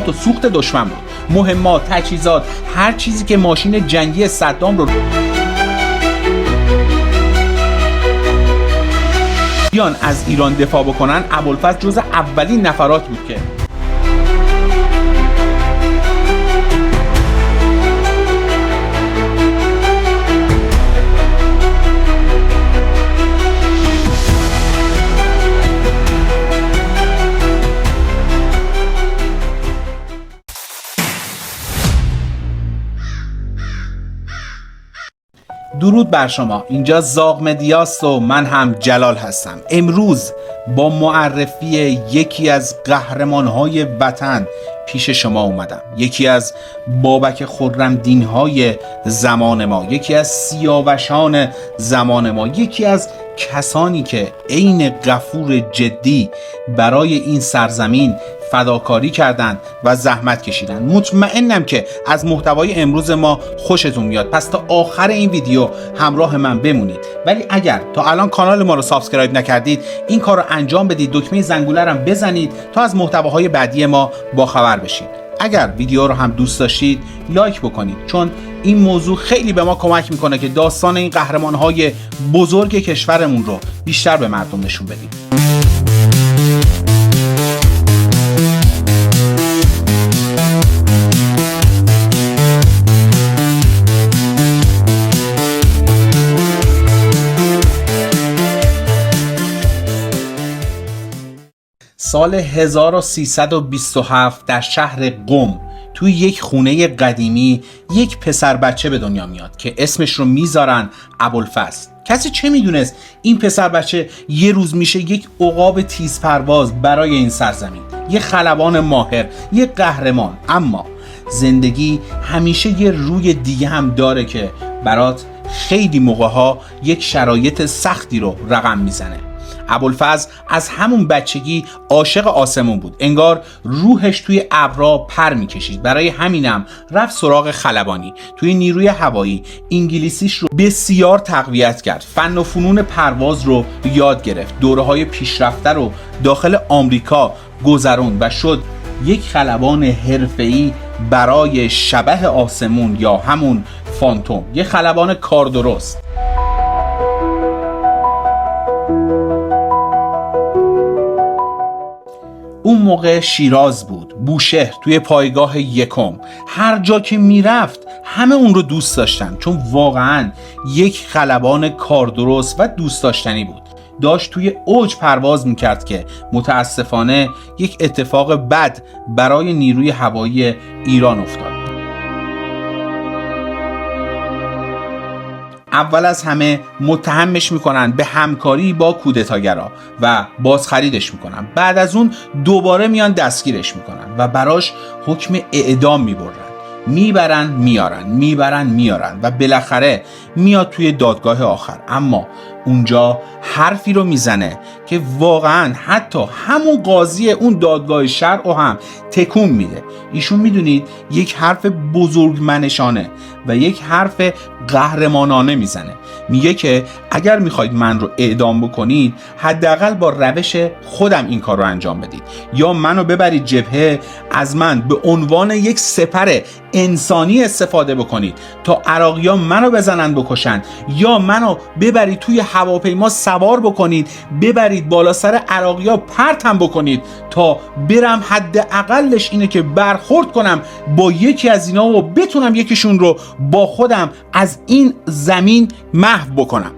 و سوخت دشمن بود. مهمات، تجهیزات، هر چیزی که ماشین جنگی صدام رو بیان از ایران دفاع بکنن، ابوالفضل جز اولین نفرات بود که درود بر شما. اینجا زاغ مدیاست و من هم جلال هستم. امروز با معرفی یکی از قهرمان‌های وطن پیش شما اومدم. یکی از بابک خرمدین‌های زمان ما، یکی از سیاوشان زمان ما، یکی از کسانی که عین غفور جدی برای این سرزمین فداکاری کردند و زحمت کشیدن. مطمئنم که از محتوای امروز ما خوشتون میاد، پس تا آخر این ویدیو همراه من بمونید. ولی اگر تا الان کانال ما رو سابسکرایب نکردید، این کار رو انجام بدید، دکمه زنگوله رو هم بزنید تا از محتواهای بعدی ما باخبر بشید. اگر ویدیو رو هم دوست داشتید لایک بکنید، چون این موضوع خیلی به ما کمک میکنه که داستان این قهرمان‌های بزرگ کشورمون رو بیشتر به مردم نشون بدیم. سال 1327 در شهر قم توی یک خونه قدیمی یک پسر بچه به دنیا میاد که اسمش رو میذارن ابوالفضل. کسی چه میدونست این پسر بچه یه روز میشه یک عقاب تیزپرواز برای این سرزمین، یه خلبان ماهر، یه قهرمان. اما زندگی همیشه یه روی دیگه هم داره که برات خیلی موقعها یک شرایط سختی رو رقم میزنه. ابوالفضل از همون بچگی عاشق آسمون بود، انگار روحش توی ابرها پر میکشید. برای همینم رفت سراغ خلبانی. توی نیروی هوایی انگلیسیش رو بسیار تقویت کرد، فن و فنون پرواز رو یاد گرفت، دوره‌های پیشرفته رو داخل آمریکا گذروند و شد یک خلبان حرفه‌ای برای شبح آسمون یا همون فانتوم، یک خلبان کاردرست. اون موقع شیراز بود، بوشهر، توی پایگاه یکم. هر جا که میرفت همه اون رو دوست داشتن، چون واقعا یک خلبان کاردرست و دوست داشتنی بود. داشت توی اوج پرواز میکرد که متاسفانه یک اتفاق بد برای نیروی هوایی ایران افتاد. اول از همه متهمش میکنن به همکاری با کودتاگرا و بازخریدش میکنن. بعد از اون دوباره میان دستگیرش میکنن و براش حکم اعدام میبرن. میارن و بالاخره میاد توی دادگاه آخر. اما اونجا حرفی رو میزنه که واقعا حتی همون قاضی اون دادگاه شرع رو هم تکون میده. ایشون میدونید یک حرف بزرگمنشانه و یک حرف قهرمانانه میزنه. میگه که اگر میخواید من رو اعدام بکنید، حداقل با روش خودم این کار رو انجام بدید، یا منو ببرید جبهه، از من به عنوان یک سپر انسانی استفاده بکنید تا عراقیان منو بزنن بکشن، یا منو ببرید توی هواپیما سوار بکنید، ببرید بالا سر عراقی‌ها پرتم بکنید تا برم حداقلش اینه که برخورد کنم با یکی از اینا و بتونم یکیشون رو با خودم از این زمین محو بکنم.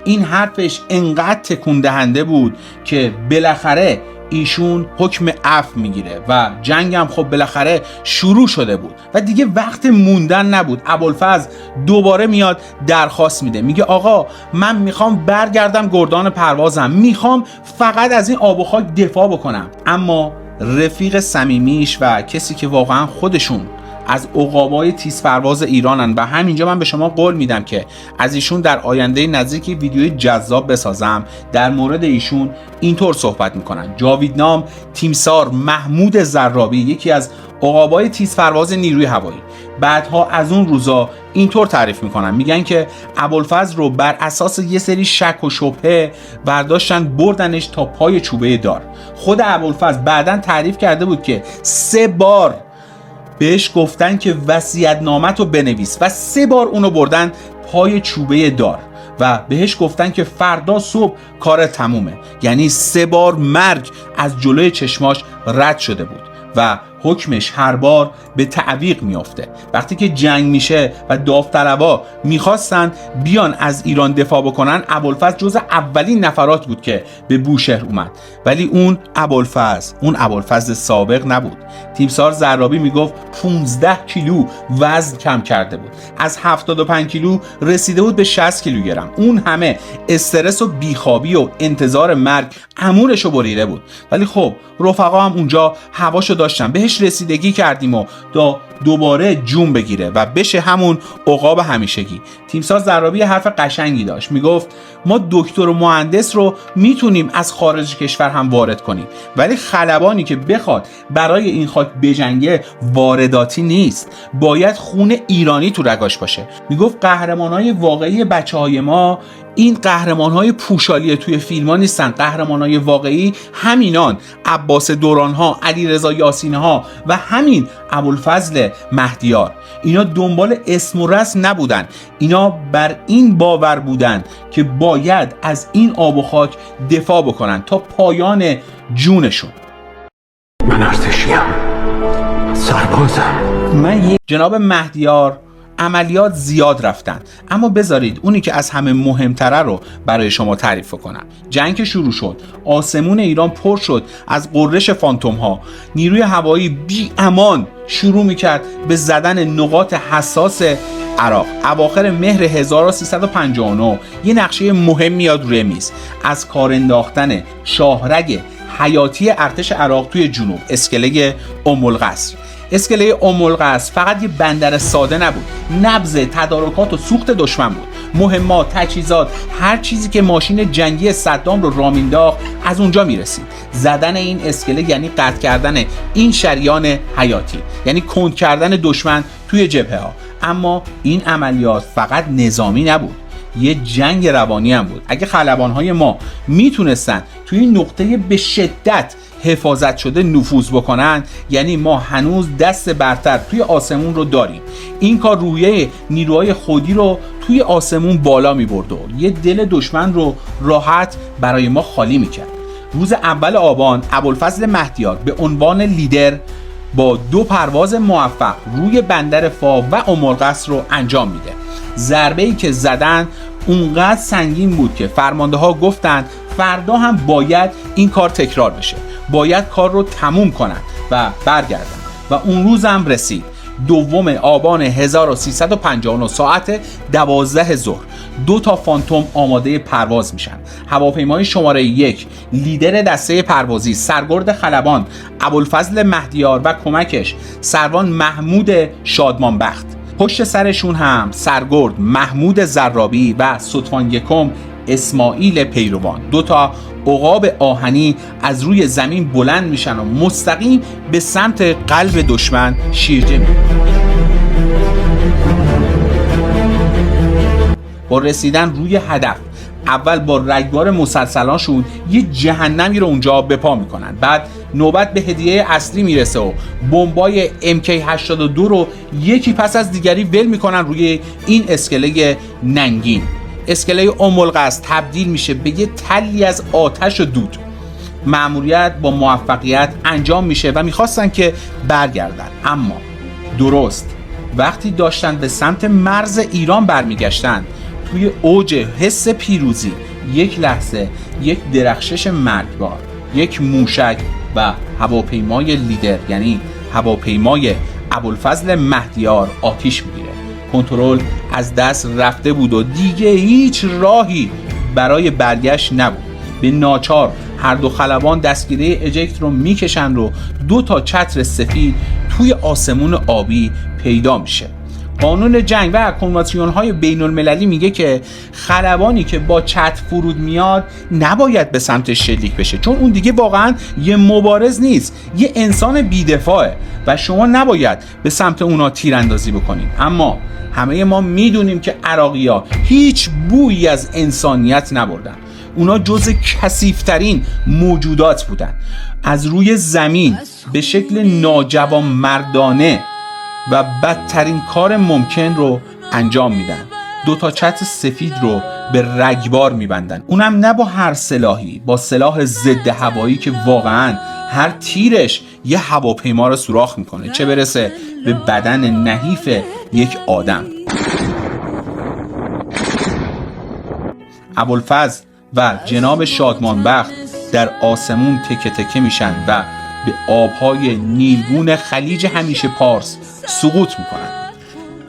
این حرفش انقدر تکون دهنده بود که بالاخره ایشون حکم عفو میگیره و جنگ هم خب بالاخره شروع شده بود و دیگه وقت موندن نبود. ابوالفضل دوباره میاد درخواست میده، میگه آقا من میخوام برگردم گردان پروازم، میخوام فقط از این آب و خاک دفاع بکنم. اما رفیق صمیمیش و کسی که واقعا خودشون از عقابای تیزپرواز ایرانن و همینجا من به شما قول میدم که از ایشون در آینده نزدیک ویدیوی جذاب بسازم. در مورد ایشون اینطور صحبت میکنن: جاوید نام، تیمسار، محمود زرابی، یکی از عقابای تیزپرواز نیروی هوایی بعدها از اون روزا اینطور تعریف میکنن، میگن که ابوالفضل رو بر اساس یه سری شک و شبهه برداشتن بردنش تا پای چوبه دار. خود ابوالفضل بعداً تعریف کرده بود که 3 بار بهش گفتن که وصیت‌نامه‌تو بنویس و 3 بار اونو بردن پای چوبه دار و بهش گفتن که فردا صبح کار تمومه. یعنی 3 بار مرگ از جلوی چشماش رد شده بود و حکمش هر بار به تعویق میافته. وقتی که جنگ میشه و داوطلبا میخواستن بیان از ایران دفاع بکنن، ابوالفضل جز اولین نفرات بود که به بوشهر اومد. ولی اون ابوالفضل سابق نبود. تیمسار زرابی میگفت 15 کیلو وزن کم کرده بود، از 75 کیلو رسیده بود به 60 کیلوگرم. اون همه استرس و بیخوابی و انتظار مرگ امورشو بریده بود. ولی خب رفقا هم اونجا هواشو داشتن، بهش رسیدگی کردیم و دوباره جون بگیره و بشه همون عقاب همیشگی. تیمسار زرابی حرف قشنگی داشت، میگفت ما دکتر و مهندس رو میتونیم از خارج کشور هم وارد کنیم، ولی خلبانی که بخواد برای این خاک بجنگه وارداتی نیست، باید خون ایرانی تو رگاش باشه. میگفت قهرمانای واقعی بچهای ما این قهرمان‌های پوشالی توی فیلم‌ها نیستن. قهرمان‌های واقعی همینان، عباس دوران‌ها، علیرضا یاسین‌ها و همین ابوالفضل مهدیار. اینا دنبال اسم و رسم نبودن، اینا بر این باور بودن که باید از این آب و خاک دفاع بکنن تا پایان جونشون. من ارتشیم، سربازم. جناب مهدیار عملیات زیاد رفتن، اما بذارید اونی که از همه مهمتره رو برای شما تعریف کنم. جنگ شروع شد، آسمون ایران پر شد از غرش فانتوم ها. نیروی هوایی بی امان شروع میکرد به زدن نقاط حساس عراق. اواخر مهر 1359 یه نقشه مهم میاد روی میز، از کار انداختن شاهرگ حیاتی ارتش عراق توی جنوب، اسکله ام القصر. اسکله ام القصر فقط یه بندر ساده نبود، نبض تدارکات و سوخت دشمن بود. مهمات، تجهیزات، هر چیزی که ماشین جنگی صدام رو راه مینداخت از اونجا میرسید. زدن این اسکله یعنی قطع کردن این شریان حیاتی، یعنی کند کردن دشمن توی جبهه ها. اما این عملیات فقط نظامی نبود، یه جنگ روانی هم بود. اگه خلبان‌های ما میتونستن توی این نقطه به شدت حفاظت شده نفوذ بکنن، یعنی ما هنوز دست برتر توی آسمون رو داریم. این کار روحیه نیروهای خودی رو توی آسمون بالا می‌برد و یه دل دشمن رو راحت برای ما خالی می‌کرد. روز اول آبان ابوالفضل مهدیار به عنوان لیدر با 2 پرواز موفق روی بندر فا و ام القصر رو انجام میده. ضربه‌ای که زدن اونقدر سنگین بود که فرمانده ها گفتن فردا هم باید این کار تکرار بشه، باید کار رو تموم کنن و برگردن. و اون روز هم رسید، 2 آبان 1359 ساعت 12 ظهر 2 تا فانتوم آماده پرواز میشن. هواپیمای شماره 1 لیدر دسته پروازی سرگرد خلبان ابوالفضل مهدیار و کمکش سروان محمود شادمانبخت، پشت سرشون هم سرگرد محمود زرابی و ستوان یکم اسماعیل پیروان. 2 تا عقاب آهنی از روی زمین بلند میشن و مستقیم به سمت قلب دشمن شیرجه میکنن. با رسیدن روی هدف اول با رگبار مسلسلانشون یه جهنمی رو اونجا به پا میکنن، بعد نوبت به هدیه اصلی میرسه و بمبای MK82 رو یکی پس از دیگری ول میکنن روی این اسکله ننگین. اسکله ام القصر تبدیل میشه به یه تلی از آتش و دود. مأموریت با موفقیت انجام میشه و میخواستن که برگردن، اما درست وقتی داشتن به سمت مرز ایران برمیگشتن، توی اوج حس پیروزی یک لحظه یک درخشش مرگبار، یک موشک و هواپیمای لیدر یعنی هواپیمای ابوالفضل مهدیار آتیش میگیره. کنترل از دست رفته بود و دیگه هیچ راهی برای برگشت نبود. به ناچار هر 2 خلبان دستگیره اجکت رو میکشن و 2 تا چتر سفید توی آسمون آبی پیدا میشه. قانون جنگ و کنوانسیون‌های بین‌المللی میگه که خلبانی که با چتر فرود میاد نباید به سمت شلیک بشه، چون اون دیگه واقعا یه مبارز نیست، یه انسان بی‌دفاعه و شما نباید به سمت اونا تیراندازی بکنید. اما همه ما میدونیم که عراقی‌ها هیچ بویی از انسانیت نبردن. اونا جز کثیف‌ترین موجودات بودن. از روی زمین به شکل ناجوانمردانه و بدترین کار ممکن رو انجام میدن. 2 چتر سفید رو به رگبار میبندن، اونم نه با هر سلاحی، با سلاح ضد هوایی که واقعا هر تیرش یه هواپیما رو سوراخ میکنه، چه برسه به بدن نحیف یک آدم. ابوالفضل و جناب شادمانبخت در آسمون تکه تکه میشن و به آبهای نیلگون خلیج همیشه پارس سقوط میکنن.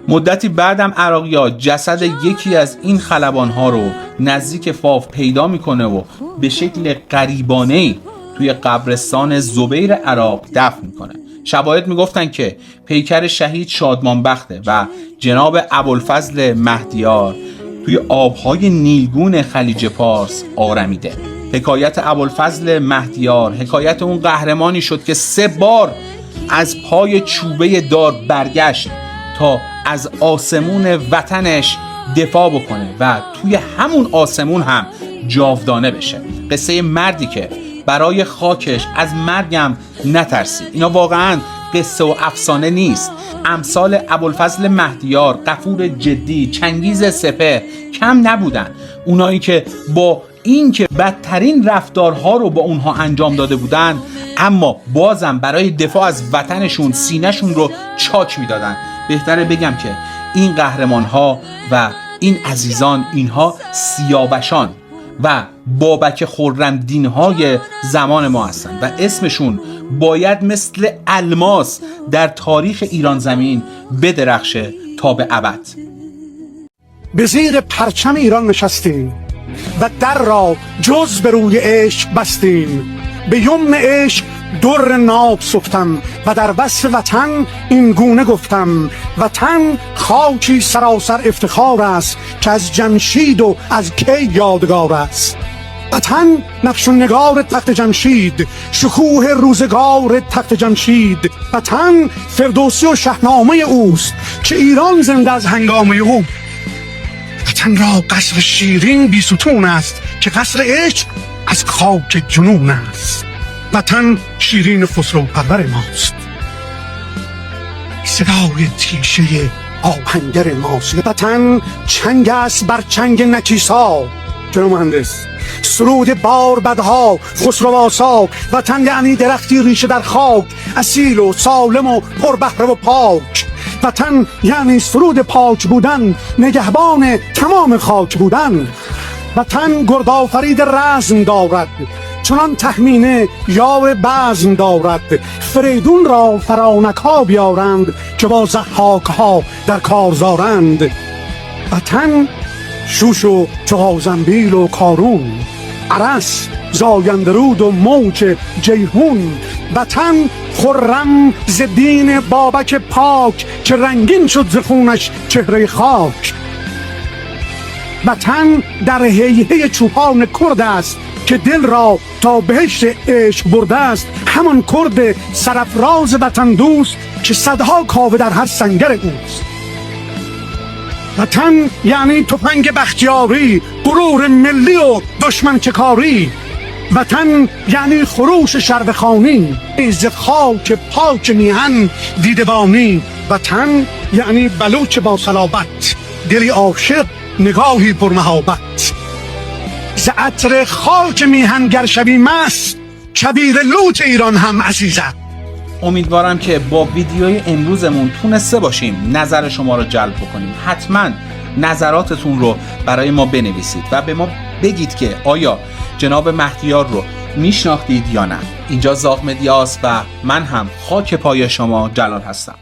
مدتی بعدم عراقی‌ها جسد یکی از این خلبان‌ها رو نزدیک فاف پیدا میکنه و به شکل غریبانه‌ای توی قبرستان زبیر عراق دفن میکنه. شواهد میگفتن که پیکر شهید شادمانبخته و جناب ابوالفضل مهدیار توی آبهای نیلگون خلیج پارس آرمیده. حکایت ابوالفضل مهدیار حکایت اون قهرمانی شد که 3 بار از پای چوبه دار برگشت تا از آسمون وطنش دفاع بکنه و توی همون آسمون هم جاودانه بشه. قصه مردی که برای خاکش از مرگم نترسید. اینا واقعا قصه و افسانه نیست. امثال ابوالفضل مهدیار، غفور جدی، چنگیز سپهر کم نبودن. اونایی که با این که بدترین رفتارها رو با اونها انجام داده بودن، اما بازم برای دفاع از وطنشون سینه‌شون رو چاک میدادن. بهتره بگم که این قهرمانها و این عزیزان، اینها سیاوشان و بابک خرمدین‌های زمان ما هستن و اسمشون باید مثل الماس در تاریخ ایران زمین بدرخشه تا به ابد. به زیر پرچم ایران نشستیم و در را جز به روی عشق بستیم. به یمن عشق در ناب سفتم و در وصف وطن این گونه گفتم: وطن خاکی سراسر افتخار است که از جمشید و از کی یادگار است. وطن نقش و نگار تخت جمشید، شکوه روزگار تخت جمشید. وطن فردوسی و شاهنامه اوست که ایران زنده از هنگامه او. وطن را قصر شیرین بی ستون است که قصر عشق از خاک جنون است. وطن شیرین خسرو پرور ماست، صدای تیشه آهنگر ماست. وطن چنگ است بر چنگ نکیسا، جناب مهندس، سرود بار بدها خسرواسا. وطن یعنی درختی ریشه در خاک، اصیل و سالم و پربهره و پاک. وطن یعنی سرود پاک بودن، نگهبان تمام خاک بودن. وطن گردآفرید رزم دارد، چنان تهمینه یار بزم دارد. فریدون را فرانک ها بیارند که با ضحاک ها در کارزارند. وطن شوش و چغازنبیل و کارون، عرس زایندرود و موج جیهون. وطن خرم ز دین بابک پاک که رنگین شد ز خونش چهره خاک. وطن در هیهه چوپان کرد است که دل را تا بهشت عشق برده است. همان کرد سرافراز وطن دوست که صدها کاوه در هر سنگر اوست. وطن یعنی تفنگ بختیاری، غرور ملی و دشمن چکاری. وطن یعنی خروش شربخانی، از خاک پاک میهن دیدبانی. وطن یعنی بلوچ با صلابت، دلی عاشق نگاهی پرمحابت. ز عطر خاک میهن گر شوی مست، کبیر لوت ایران هم عزیزت. امیدوارم که با ویدیوی امروزمون تونسته باشیم نظر شما رو جلب بکنیم. حتما نظراتتون رو برای ما بنویسید و به ما بگید که آیا جناب مهدیار رو میشناختید یا نه. اینجا زاغ مدیاست و من هم خاک پای شما جلال هستم.